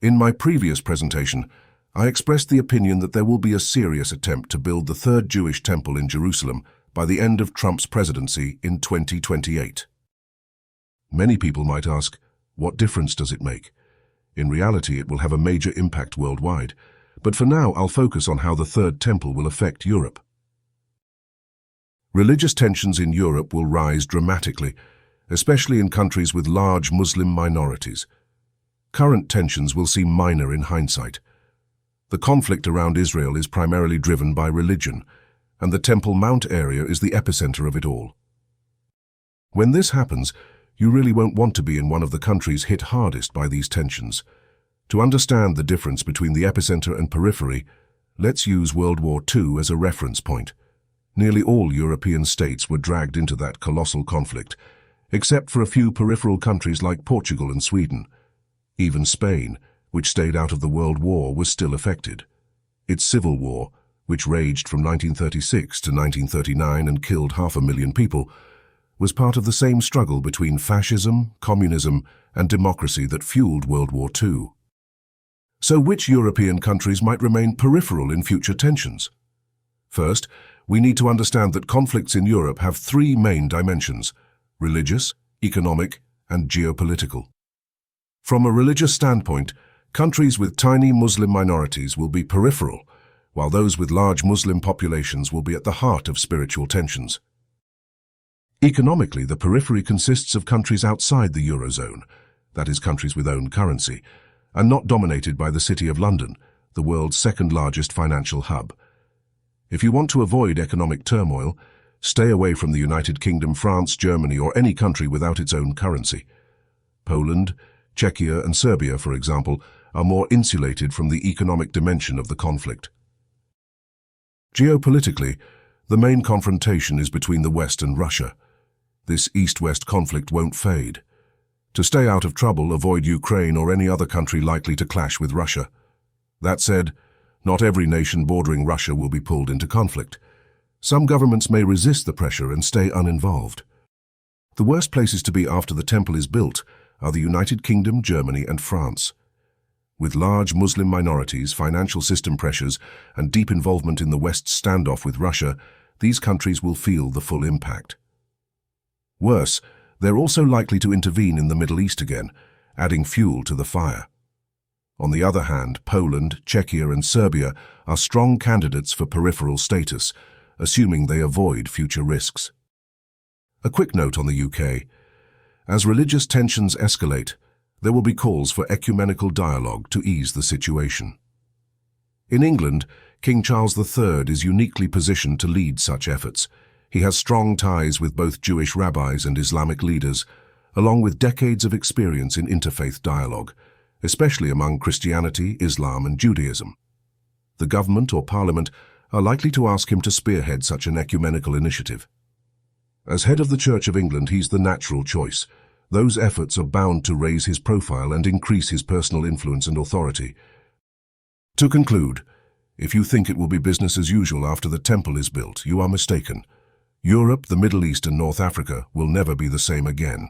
In my previous presentation, I expressed the opinion that there will be a serious attempt to build the third Jewish temple in Jerusalem by the end of Trump's presidency in 2028. Many people might ask, what difference does it make? In reality, it will have a major impact worldwide, but for now I'll focus on how the third temple will affect Europe. Religious tensions in Europe will rise dramatically, especially in countries with large Muslim minorities. Current tensions will seem minor in hindsight. The conflict around Israel is primarily driven by religion, and the Temple Mount area is the epicenter of it all. When this happens, you really won't want to be in one of the countries hit hardest by these tensions. To understand the difference between the epicenter and periphery, let's use World War II as a reference point. Nearly all European states were dragged into that colossal conflict, except for a few peripheral countries like Portugal and Sweden. Even Spain, which stayed out of the World War, was still affected. Its civil war, which raged from 1936 to 1939 and killed 500,000 people, was part of the same struggle between fascism, communism, and democracy that fueled World War II. So which European countries might remain peripheral in future tensions? First, we need to understand that conflicts in Europe have three main dimensions: religious, economic, and geopolitical. From a religious standpoint, countries with tiny Muslim minorities will be peripheral, while those with large Muslim populations will be at the heart of spiritual tensions. Economically, the periphery consists of countries outside the Eurozone, that is, countries with own currency, and not dominated by the City of London, the world's second-largest financial hub. If you want to avoid economic turmoil, stay away from the United Kingdom, France, Germany, or any country without its own currency. Poland, Czechia, and Serbia, for example, are more insulated from the economic dimension of the conflict. Geopolitically, the main confrontation is between the West and Russia. This East-West conflict won't fade. To stay out of trouble, avoid Ukraine or any other country likely to clash with Russia. That said, not every nation bordering Russia will be pulled into conflict. Some governments may resist the pressure and stay uninvolved. The worst places to be after the temple is built are the United Kingdom, Germany, and France. With large Muslim minorities, financial system pressures, and deep involvement in the West's standoff with Russia, these countries will feel the full impact. Worse, they're also likely to intervene in the Middle East again, adding fuel to the fire. On the other hand, Poland, Czechia, and Serbia are strong candidates for peripheral status, assuming they avoid future risks. A quick note on the UK. As religious tensions escalate, there will be calls for ecumenical dialogue to ease the situation. In England, King Charles III is uniquely positioned to lead such efforts. He has strong ties with both Jewish rabbis and Islamic leaders, along with decades of experience in interfaith dialogue, especially among Christianity, Islam, and Judaism. The government or parliament are likely to ask him to spearhead such an ecumenical initiative. As head of the Church of England, he's the natural choice. Those efforts are bound to raise his profile and increase his personal influence and authority. To conclude, if you think it will be business as usual after the temple is built, you are mistaken. Europe, the Middle East, and North Africa will never be the same again.